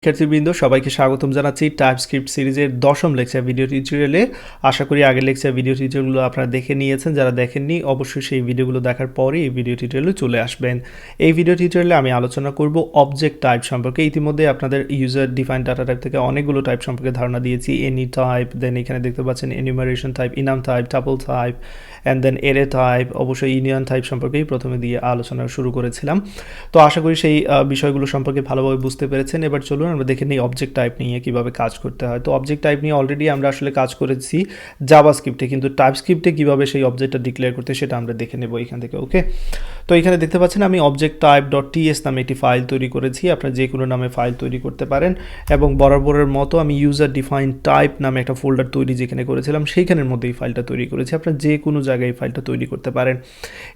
শিক্ষার্থীবৃন্দ সবাইকে স্বাগতম জানাচ্ছি টাইপস্ক্রিপ্ট সিরিজের 10ম লেকচার ভিডিও টিউটোরিয়ালে। আশা করি আগের লেকচার ভিডিও টিউটোরিয়ালগুলো আপনারা দেখে নিয়েছেন। যারা দেখেননি অবশ্যই সেই ভিডিওগুলো দেখার পরে এই ভিডিও টিউটোরিয়ালে চলে আসবেন। এই ভিডিও টিউটোরিয়ালে আমি আলোচনা করব অবজেক্ট টাইপ সম্পর্কে। ইতিমধ্যে আপনাদের ইউজার ডিফাইন ডাটা টাইপ থেকে অনেকগুলো টাইপ সম্পর্কে ধারণা দিয়েছি। এনি টাইপ, দেন এখানে দেখতে পাচ্ছেন enumeration type, enum type, tuple type, and then array type, অবশ্যই ইউনিয়ন টাইপ সম্পর্কেই প্রথমে দিয়ে আলোচনা শুরু করেছিলাম। তো আশা করি সেই বিষয়গুলো সম্পর্কে ভালোভাবে বুঝতে পেরেছেন। এবার চলুন আমরা দেখে নিই অবজেক্ট টাইপ নিয়ে কীভাবে কাজ করতে হয়। তো অবজেক্ট টাইপ নিয়ে অলরেডি আমরা আসলে কাজ করেছি জাভাস্ক্রিপ্টে, কিন্তু টাইপস্ক্রিপ্টে কীভাবে সেই অবজেক্টটা ডিক্লেয়ার করতে সেটা আমরা দেখে নেব এখান থেকে। ওকে, তো এখানে দেখতে পাচ্ছেন আমি অবজেক্ট টাইপ ডট টিএস নামে একটি ফাইল তৈরি করেছি। আপনারা যে কোনো নামে ফাইল তৈরি করতে পারেন, এবং বরাবরের মতো আমি ইউজার ডিফাইন টাইপ নামে একটা ফোল্ডার তৈরি যেখানে করেছিলাম সেইখানের মধ্যে এই ফাইলটা তৈরি করেছি। আপনারা যে কোনো জায়গায় এই ফাইলটা তৈরি করতে পারেন,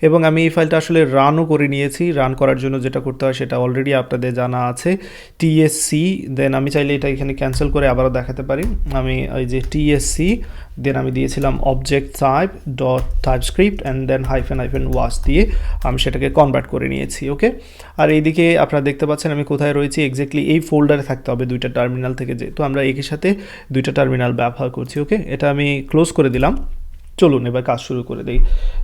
এবং আমি এই ফাইলটা আসলে রানও করে নিয়েছি। রান করার জন্য যেটা করতে হয় সেটা অলরেডি আপনাদের জানা আছে, টিএসসি। দেন আমি চাইলে এটা এখানে ক্যান্সেল করে আবারও দেখাতে পারি। আমি এই যে টিএসসি, দেন আমি দিয়েছিলাম object type dot TypeScript and then hyphen ওয়াস দিয়ে আমি সেটাকে কনভার্ট করে নিয়েছি। ওকে, আর এইদিকে আপনারা দেখতে পাচ্ছেন আমি কোথায় রয়েছি, এক্স্যাক্টলি এই ফোল্ডারে থাকতে হবে দুইটা টার্মিনাল থেকে, যেহেতু আমরা একই সাথে দুইটা টার্মিনাল ব্যবহার করছি। ওকে, এটা আমি ক্লোজ করে দিলাম। চলুন এবার কাজ শুরু করে দিই।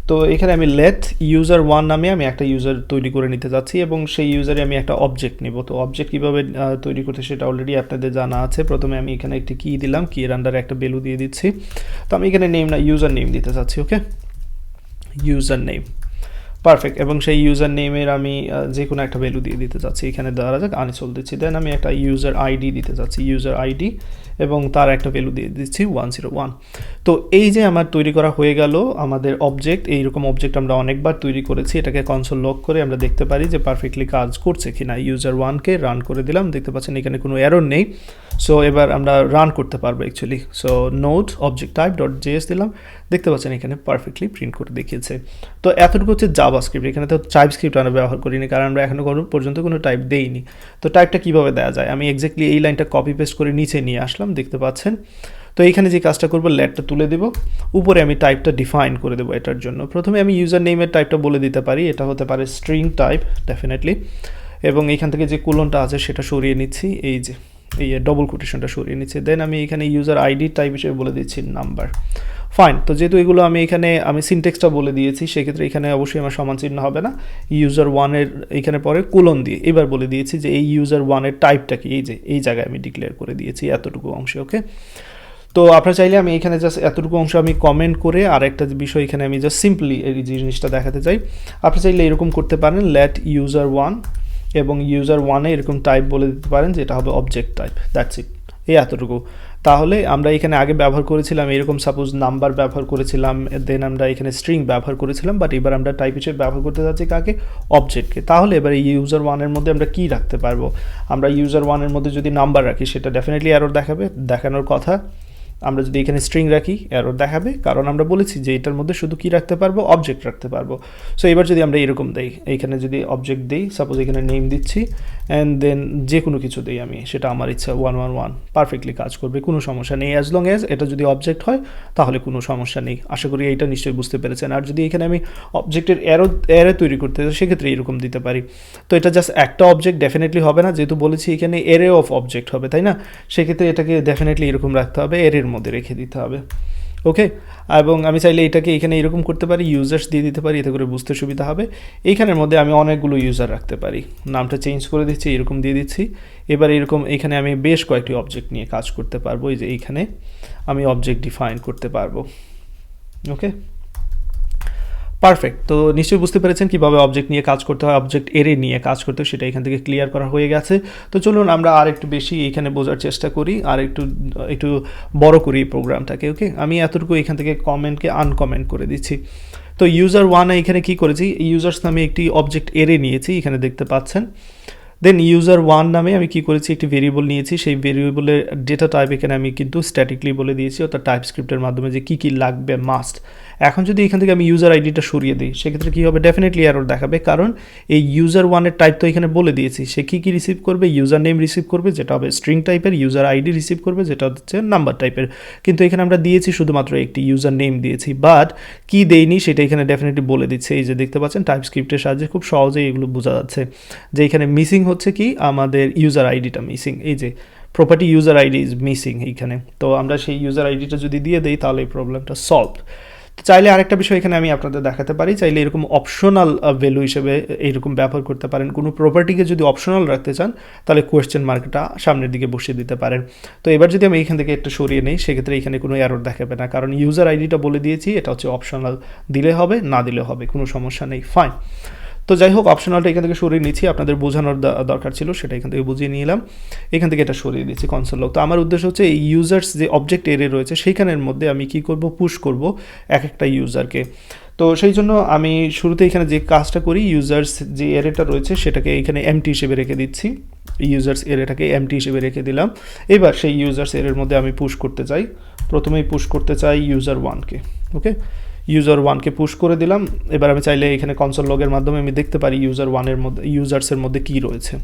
তো এখানে আমি লেট ইউজার ওয়ান নামে আমি একটা ইউজার তৈরি করে নিতে যাচ্ছি, এবং সেই ইউজারে আমি একটা অবজেক্ট নেব। তো অবজেক্ট কীভাবে তৈরি করতে সেটা অলরেডি আপনাদের জানা আছে। প্রথমে আমি এখানে একটি কি দিলাম, কি এর আন্ডারে একটা ভ্যালু দিয়ে দিচ্ছি। তো আমি এখানে নেম না ইউজার নেম দিতে চাচ্ছি। ওকে, ইউজার নেম, পারফেক্ট। এবং সেই ইউজার নেমের আমি যে কোনো একটা ভ্যালু দিয়ে দিতে চাচ্ছি। এখানে ধরা যাক আনিসুল দিচ্ছি। দেন আমি একটা ইউজার আইডি দিতে চাচ্ছি, ইউজার আইডি, এবং তার একটা ভ্যালু দিয়ে দিচ্ছি 101। তো এই যে আমার তৈরি করা হয়ে গেল আমাদের অবজেক্ট। এইরকম অবজেক্ট আমরা অনেকবার তৈরি করেছি। এটাকে কনসোল লক করে আমরা দেখতে পারি যে পারফেক্টলি কাজ করছে কিনা। ইউজার ওয়ানকে রান করে দিলাম, দেখতে পাচ্ছেন এখানে কোনো এরর নেই। সো এবার আমরা রান করতে পারবো actually. So node object type dot JS দিলাম, দেখতে পাচ্ছেন এখানে পারফেক্টলি প্রিন্ট করে দেখিয়েছে। তো এতটুকু হচ্ছে জাভাস্ক্রিপ্ট। এখানে তো টাইপস্ক্রিপ্ট আমরা ব্যবহার করিনি, কারণ আমরা এখনও পর্যন্ত কোনো টাইপ দেইনি। তো টাইপটা কীভাবে দেওয়া যায়, আমি এক্স্যাক্টলি এই লাইনটা কপি পেস্ট করে নিচে নিয়ে আসলাম, দেখতে পাচ্ছেন। তো এইখানে যে কাজটা করবো, লেটটা তুলে দেবো, উপরে আমি টাইপটা ডিফাইন করে দেবো। এটার জন্য প্রথমে আমি ইউজার নেমের টাইপটা বলে দিতে পারি, এটা হতে পারে স্ট্রিং টাইপ ডেফিনেটলি, এবং এখান থেকে যে কোলনটা আছে সেটা সরিয়ে নিচ্ছি, এই যে এই ডবল কোটেশনটা সরিয়ে নিচ্ছি। দেন আমি এখানে ইউজার আইডি টাইপ হিসেবে বলে দিচ্ছি নাম্বার। ফাইন। তো যেহেতু এগুলো আমি এখানে সিনটেক্সটা বলে দিয়েছি, সেক্ষেত্রে এখানে অবশ্যই আমার সমান চিহ্ন হবে না। ইউজার ওয়ানের এখানে পরে কোলন দিয়ে এবার বলে দিয়েছি যে এই ইউজার ওয়ানের টাইপটা কি, এই যে এই জায়গায় আমি ডিক্লেয়ার করে দিয়েছি এতটুকু অংশে। ওকে, তো আপনারা চাইলে আমি এখানে জাস্ট এতটুকু অংশ আমি কমেন্ট করে আর একটা বিষয় এখানে আমি জাস্ট সিম্পলি এই জিনিসটা দেখাতে চাই। আপনি চাইলে এরকম করতে পারেন, লেট ইউজার ওয়ান, এবং ইউজার ওয়ানে এরকম টাইপ বলে দিতে পারেন যে এটা হবে অবজেক্ট টাইপ, দ্যাটস ইট, এই এতটুকু। তাহলে আমরা এখানে আগে ব্যবহার করেছিলাম এরকম সাপোজ নাম্বার ব্যবহার করেছিলাম, দেন আমরা এখানে স্ট্রিং ব্যবহার করেছিলাম, বাট এবার আমরা টাইপ হিসেবে ব্যবহার করতে যাচ্ছি কাকে, অবজেক্টকে। তাহলে এবার এই ইউজার ওয়ানের মধ্যে আমরা কী রাখতে পারবো, আমরা ইউজার ওয়ানের মধ্যে যদি নাম্বার রাখি সেটা ডেফিনেটলি এরর দেখাবে, দেখানোর কথা। আমরা যদি এখানে স্ট্রিং রাখি এরর দেখাবে, কারণ আমরা বলেছি যে এটার মধ্যে শুধু কি রাখতে পারবো, অবজেক্ট রাখতে পারবো। সো এবার যদি আমরা এরকম দেই, এইখানে যদি অবজেক্ট দিই, সাপোজ এখানে নেম দিচ্ছি অ্যান্ড দেন যে কোনো কিছু দিই আমি, সেটা আমার ইচ্ছা 111 পারফেক্টলি কাজ করবে, কোনো সমস্যা নেই। অ্যাজ লং অ্যাজ এটা যদি অবজেক্ট হয় তাহলে কোনো সমস্যা নেই। আশা করি এইটা নিশ্চয়ই বুঝতে পেরেছেন। আর যদি এখানে আমি অবজেক্টের এরে তৈরি করতে চাই সেক্ষেত্রে এরকম দিতে পারি। তো এটা জাস্ট একটা অবজেক্ট ডেফিনেটলি হবে না, যেহেতু বলেছি এখানে এরে অফ অবজেক্ট হবে, তাই না? সেক্ষেত্রে এটাকে ডেফিনেটলি এরকম রাখতে হবে, এরের মধ্যে রেখে দিতে হবে। ওকে, এবং আমি চাইলে এটাকে এখানে এরকম করতে পারি, ইউজার্স দিয়ে দিতে পারি, এতে করে বুঝতে সুবিধা হবে। এইখানের মধ্যে আমি অনেকগুলো ইউজার রাখতে পারি, নামটা চেঞ্জ করে দিচ্ছি, এরকম দিয়ে দিচ্ছি। এবার এরকম এখানে আমি বেশ কয়েকটি অবজেক্ট নিয়ে কাজ করতে পারবো, এই যে এইখানে আমি অবজেক্ট ডিফাইন করতে পারবো। ওকে, পারফেক্ট। তো নিশ্চয়ই বুঝতে পেরেছেন কীভাবে অবজেক্ট নিয়ে কাজ করতে হয়, অবজেক্ট এরে নিয়ে কাজ করতে হয়, সেটা এখান থেকে ক্লিয়ার করা হয়ে গেছে। তো চলুন আমরা আর একটু বেশি এখানে বোঝার চেষ্টা করি, আর একটু বড় করি এই প্রোগ্রামটাকে। ওকে, আমি এতটুকু এখান থেকে কমেন্টকে আনকমেন্ট করে দিচ্ছি। তো ইউজার ওয়ানে এখানে কী করেছি, ইউজার্স নামে একটি অবজেক্ট এরে নিয়েছি, এখানে দেখতে পাচ্ছেন। দেন ইউজার ওয়ান নামে আমি কী করেছি, একটি ভেরিয়েবল নিয়েছি, সেই ভেরিয়েবলের ডেটা টাইপ এখানে আমি কিন্তু স্ট্যাটিকলি বলে দিয়েছি, অর্থাৎ টাইপস্ক্রিপ্টের মাধ্যমে যে কী কী লাগবে মাস্ট। এখন যদি এখান থেকে আমি ইউজার আইডিটা সরিয়ে দিই সেক্ষেত্রে কী হবে, ডেফিনেটলি এরর দেখাবে, কারণ এই ইউজার ওয়ানের টাইপ তো এখানে বলে দিয়েছি। সে কী কী রিসিভ করবে, ইউজার নেম রিসিভ করবে যেটা হবে স্ট্রিং টাইপের, ইউজার আইডি রিসিভ করবে যেটা হচ্ছে নাম্বার টাইপের। কিন্তু এখানে আমরা দিয়েছি শুধুমাত্র একটি ইউজার নেম দিয়েছি, বাট কী দেইনি সেটা এখানে ডেফিনেটলি বলে দিচ্ছে। এই যে দেখতে পাচ্ছেন টাইপস্ক্রিপ্টের সাহায্যে খুব সহজেই এগুলো বোঝা যাচ্ছে যে এখানে মিসিং হচ্ছে কি আমাদের ইউজার আইডিটা মিসিং, এই যে property user ID is missing এইখানে। তো আমরা সেই ইউজার আইডিটা যদি দিয়ে দিই তাহলে এই প্রবলেমটা সলভ। তো চাইলে আরেকটা বিষয় এখানে আমি আপনাদের দেখাতে পারি, চাইলে এরকম অপশনাল ভ্যালু হিসেবে এইরকম ব্যবহার করতে পারেন। কোনো প্রপার্টিকে যদি অপশনাল রাখতে চান তাহলে কোয়েশ্চেন মার্কটা সামনের দিকে বসিয়ে দিতে পারেন। তো এবার যদি আমি এখান থেকে একটা সরিয়ে নেই সেক্ষেত্রে এখানে কোনো এরর দেখাবে না, কারণ ইউজার আইডিটা বলে দিয়েছি এটা হচ্ছে অপশনাল, দিলে হবে না দিলে হবে, কোনো সমস্যা নেই, ফাইন। তো যাই হোক অপশনালটা এখান থেকে সরিয়ে নিচ্ছি, আপনাদের বোঝানোর দরকার ছিল সেটা এখান থেকে বুঝিয়ে নিলাম। এখান থেকে এটা সরিয়ে দিচ্ছি কনসোল লগ। তো আমার উদ্দেশ্য হচ্ছে এই ইউজার্স যে অবজেক্ট এরে রয়েছে সেইখানের মধ্যে আমি কি করব, পুশ করব এক একটা ইউজারকে। তো সেই জন্য আমি শুরুতে এখানে যে কাজটা করি, ইউজার্স যে এরেটা রয়েছে সেটাকে এখানে এমটি হিসেবে রেখে দিচ্ছি, ইউজার্স এরেটাকে এমটি হিসেবে রেখে দিলাম। এবার সেই ইউজার্স এরের মধ্যে আমি পুশ করতে চাই, প্রথমেই পুশ করতে চাই ইউজার ওয়ানকে। ওকে, ইউজার ওয়ানকে পুশ করে দিলাম। এবার আমি চাইলে এখানে কনসোল লগের মাধ্যমে আমি দেখতে পারি ইউজার ওয়ানের মধ্যে, ইউজার্সের মধ্যে কী রয়েছে।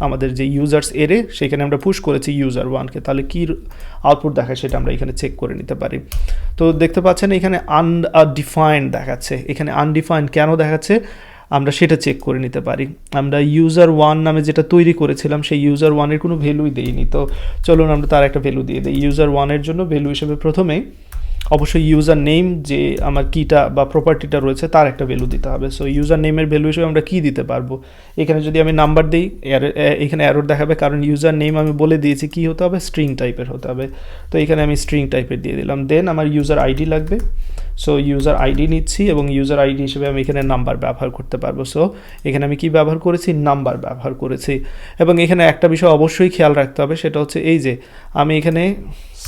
আমাদের যে ইউজার্স এরে সেখানে আমরা পুশ করেছি ইউজার ওয়ানকে, তাহলে কী আউটপুট দেখায় সেটা আমরা এখানে চেক করে নিতে পারি। তো দেখতে পাচ্ছেন এখানে আনডিফাইন্ড দেখাচ্ছে, এখানে আনডিফাইন্ড কেন দেখাচ্ছে আমরা সেটা চেক করে নিতে পারি। আমরা ইউজার ওয়ান নামে যেটা তৈরি করেছিলাম সেই ইউজার ওয়ানের কোনো ভ্যালুই দেইনি, তো চলুন আমরা তার একটা ভ্যালু দিয়ে দিই। ইউজার ওয়ানের জন্য ভ্যালু হিসেবে প্রথমেই অবশ্যই ইউজার নেম যে আমার কিটা বা প্রপার্টিটা রয়েছে তার একটা ভ্যালু দিতে হবে। সো ইউজার নেমের ভ্যালু হিসেবে আমরা কী দিতে পারবো, এখানে যদি আমি নাম্বার দিই এখানে এরর দেখাবে, কারণ ইউজার নেম আমি বলে দিয়েছি কী হতে হবে, স্ট্রিং টাইপের হতে হবে। তো এখানে আমি স্ট্রিং টাইপের দিয়ে দিলাম। দেন আমার ইউজার আইডি লাগবে, সো ইউজার আইডি নিচ্ছি এবং ইউজার আইডি হিসেবে আমি এখানে নাম্বার ব্যবহার করতে পারবো। সো এখানে আমি কি ব্যবহার করেছি, নাম্বার ব্যবহার করেছি। এবং এখানে একটা বিষয় অবশ্যই খেয়াল রাখতে হবে, সেটা হচ্ছে এই যে আমি এখানে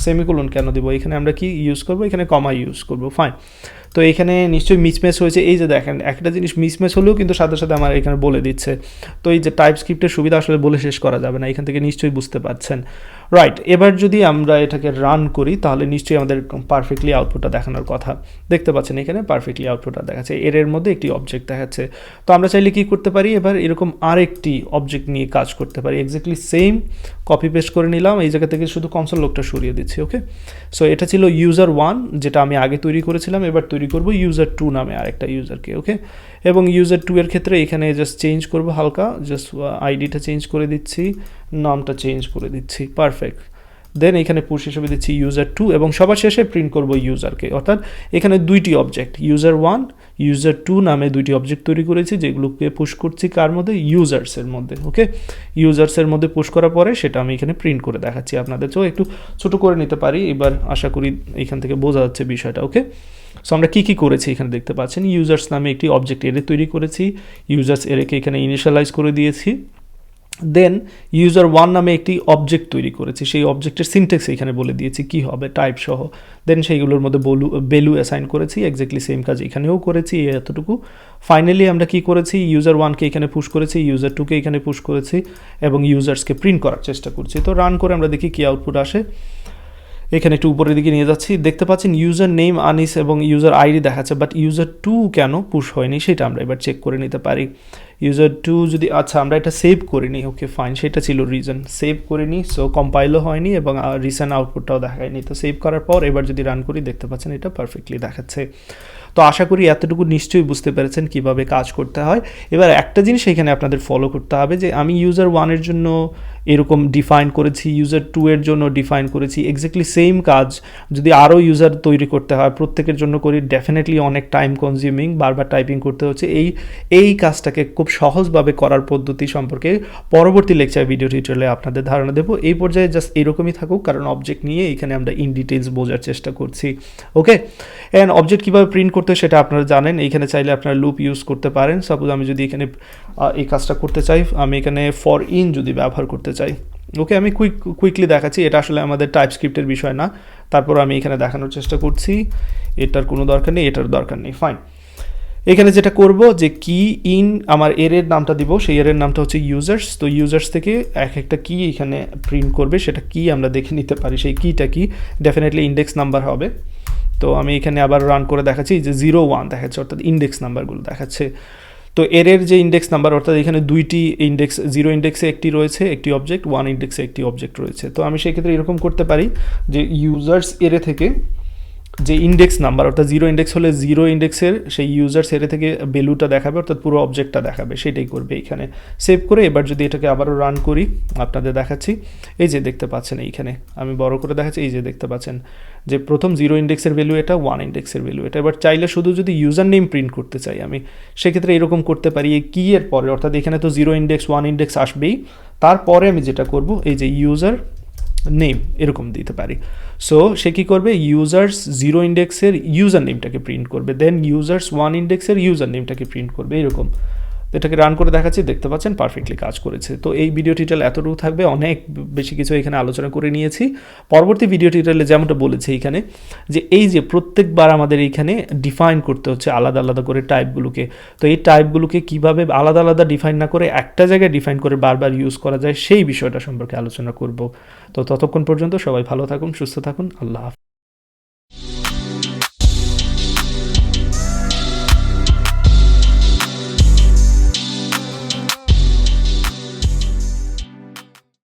সেমিকোলন কেন দেবো, এখানে আমরা কি ইউজ করবো, এখানে কমা ইউজ করবো, ফাইন। তো এখানে নিশ্চয়ই মিসম্যাচ হয়েছে, এই যে দেখেন একটা জিনিস মিসম্যাচ হলেও কিন্তু সাথে সাথে আমার এখানে বলে দিচ্ছে। তো এই যে টাইপস্ক্রিপ্টের সুবিধা আসলে বলে শেষ করা যাবে না, এখান থেকে নিশ্চয়ই বুঝতে পারছেন, রাইট। এবার যদি আমরা এটাকে রান করি তাহলে নিশ্চয়ই আমাদের পারফেক্টলি আউটপুটটা দেখানোর কথা। দেখতে পাচ্ছেন এখানে পারফেক্টলি আউটপুটটা দেখাচ্ছে, এর মধ্যে একটি অবজেক্ট দেখাচ্ছে। তো আমরা চাইলে কি করতে পারি, এবার এরকম আরেকটি অবজেক্ট নিয়ে কাজ করতে পারি, এক্স্যাক্টলি সেম কপি পেস্ট করে নিলাম, এই জায়গা থেকে শুধু কনসোল লগটা সরিয়ে দিচ্ছি। ওকে, সো এটা ছিল ইউজার ওয়ান যেটা আমি আগে তৈরি করেছিলাম, এবার তৈরি করব ইউজার টু নামে আরেকটা ইউজারকে। ওকে, এবং ইউজার টু এর ক্ষেত্রে এখানে জাস্ট চেঞ্জ করব হালকা, জাস্ট আইডিটা চেঞ্জ করে দিচ্ছি, নামটা চেঞ্জ করে দিচ্ছি, পারফেক্ট। দেন এখানে পুশ হিসেবে দিচ্ছি ইউজার টু এবং সবার শেষে প্রিন্ট করব ইউজারকে। অর্থাৎ এখানে দুইটি object user one user two নামে দুইটি অবজেক্ট তৈরি করেছি যেগুলোকে পুশ করছি কার মধ্যে, ইউজার্সের মধ্যে। ওকে, ইউজার্সের মধ্যে পুশ করার পরে সেটা আমি এখানে প্রিন্ট করে দেখাচ্ছি আপনাদের। তো একটু ছোটো করে নিতে পারি, এবার আশা করি এখান থেকে বোঝা যাচ্ছে বিষয়টা। ওকে, সো আমরা কী কী করেছি এখানে দেখতে পাচ্ছেন, ইউজার্স নামে একটি অবজেক্ট এরে তৈরি করেছি, ইউজার্স এরেকে এখানে ইনিশিয়ালাইজ করে দিয়েছি। দেন ইউজার ওয়ান নামে একটি অবজেক্ট তৈরি করেছি, সেই অবজেক্টের সিনট্যাক্স এখানে বলে দিয়েছি কী হবে, টাইপ সহ। দেন সেইগুলোর মধ্যে ভ্যালু অ্যাসাইন করেছি, এক্স্যাক্টলি সেম কাজ এখানেও করেছি, এতটুকু। ফাইনালি আমরা কি করেছি, ইউজার ওয়ানকে এখানে পুশ করেছি, ইউজার টুকে এখানে পুশ করেছি এবং ইউজার্সকে প্রিন্ট করার চেষ্টা করছি। তো রান করে আমরা দেখি কী আউটপুট আসে। এখানে একটু উপরের দিকে নিয়ে যাচ্ছি, দেখতে পাচ্ছেন ইউজার নেম আনিস এবং ইউজার আইডি দেখাচ্ছে, বাট ইউজার টু কেন পুশ হয়নি সেটা আমরা এবার চেক করে নিতে পারি। ইউজার টু যদি, আচ্ছা আমরা এটা সেভ করিনি, ওকে ফাইন, সেটা ছিল রিজন, সেভ করিনি, সো কম্পাইলও হয়নি এবং রিসেন্ট আউটপুটটাও দেখায়নি। তো সেভ করার পর এবার যদি রান করি দেখতে পাচ্ছেন এটা পারফেক্টলি দেখাচ্ছে। তো আশা করি এতটুকু নিশ্চয়ই বুঝতে পেরেছেন কিভাবে কাজ করতে হয়। এবার একটা জিনিস এখানে আপনাদের ফলো করতে হবে যে আমি ইউজার ওয়ানের জন্য এরকম ডিফাইন করেছি, ইউজার টু এর জন্য ডিফাইন করেছি, এক্স্যাক্টলি সেম কাজ যদি আরও ইউজার তৈরি করতে হয় প্রত্যেকের জন্য করি, ডেফিনেটলি অনেক টাইম কনজিউমিং, বারবার টাইপিং করতে হচ্ছে। এই কাজটাকে খুব সহজভাবে করার পদ্ধতি সম্পর্কে পরবর্তী লেকচার ভিডিও টিউটোরিয়ালে আপনাদের ধারণা দেবো। এই পর্যায়ে জাস্ট এরকমই থাকুক, কারণ অবজেক্ট নিয়ে এখানে আমরা ইন ডিটেলস বোঝার চেষ্টা করছি। ওকে, অ্যান্ড অবজেক্ট কীভাবে প্রিন্ট করতে হয় সেটা আপনারা জানেন, এইখানে চাইলে আপনারা লুপ ইউজ করতে পারেন। সাপোজ আমি যদি এখানে এই কাজটা করতে চাই, আমি এখানে ফর ইন যদি ব্যবহার করতে চাই, ওকে আমি কুইকলি দেখাচ্ছি, এটা আসলে আমাদের টাইপস্ক্রিপ্টের বিষয় না, তারপর আমি এখানে দেখানোর চেষ্টা করছি, এটার কোনো দরকার নেই, এটার দরকার নেই, ফাইন। এখানে যেটা করব যে কি ইন আমার এর নামটা দিব, সেই এর নামটা হচ্ছে ইউজার্স। তো ইউজার্স থেকে এক একটা কি এখানে প্রিন্ট করবে, সেটা কি আমরা দেখে নিতে পারি, সেই কিটা কি, ডেফিনেটলি ইন্ডেক্স নাম্বার হবে। তো তো আমি এখানে আবার রান করে দেখাচ্ছি যে 0 1 দেখাচ্ছে, অর্থাৎ ইন্ডেক্স নাম্বারগুলো দেখাচ্ছে। তো এর যে ইন্ডেক্স নাম্বার, অর্থাৎ এখানে দুইটি ইন্ডেক্স, 0 ইন্ডেক্সে একটি রয়েছে একটি অবজেক্ট, 1 ইন্ডেক্সে একটি অবজেক্ট রয়েছে। তো আমি সেক্ষেত্রে এরকম করতে পারি যে ইউজার্স এরে থেকে যে ইন্ডেক্স নাম্বার, অর্থাৎ 0 ইন্ডেক্স হলে 0 ইন্ডেক্সের সেই ইউজার্স এরে থেকে ভ্যালুটা দেখাবে, অর্থাৎ পুরো অবজেক্টটা দেখাবে, সেটাই করবে এইখানে। সেভ করে এবার যদি এটাকে আবারও রান করি আপনাদের দেখাচ্ছি, এই যে দেখতে পাচ্ছেন এইখানে আমি বড় করে দেখাচ্ছি, এই যে দেখতে পাচ্ছেন যে প্রথম 0 ইন্ডেক্সের ভ্যালু এটা, 1 ইন্ডেক্সের ভ্যালু এটা। এবার চাইলে শুধু যদি ইউজার নেম প্রিন্ট করতে চাই আমি, সেক্ষেত্রে এরকম করতে পারি এই কি এর পরে, অর্থাৎ এখানে তো 0 ইন্ডেক্স 1 ইন্ডেক্স আসবেই, তারপরে আমি যেটা করব এই যে ইউজার নেম এরকম দিতে পারি। সো সে কী করবে, ইউজার্স 0 ইন্ডেক্সের ইউজার নেমটাকে প্রিন্ট করবে, দেন ইউজার্স 1 ইন্ডেক্সের ইউজার নেমটাকে প্রিন্ট করবে, এরকম। এটাকে রান করে দেখাচ্ছি, দেখতে পাচ্ছেন পারফেক্টলি কাজ করেছে। তো এই ভিডিও টিউটোরিয়াল এতটুকু থাকবে, অনেক বেশি কিছু এখানে আলোচনা করে নিয়েছি। পরবর্তী ভিডিও টিউটোরিয়ালে যেমনটা বলেছি এখানে, যে এই যে প্রত্যেকবার আমাদের এইখানে ডিফাইন করতে হচ্ছে আলাদা আলাদা করে টাইপগুলোকে, তো এই টাইপগুলোকে কীভাবে আলাদা আলাদা ডিফাইন না করে একটা জায়গায় ডিফাইন করে বারবার ইউজ করা যায়, সেই বিষয়টা সম্পর্কে আলোচনা করব। তো ততক্ষণ পর্যন্ত সবাই ভালো থাকুন, সুস্থ থাকুন, আল্লাহ হাফেজ।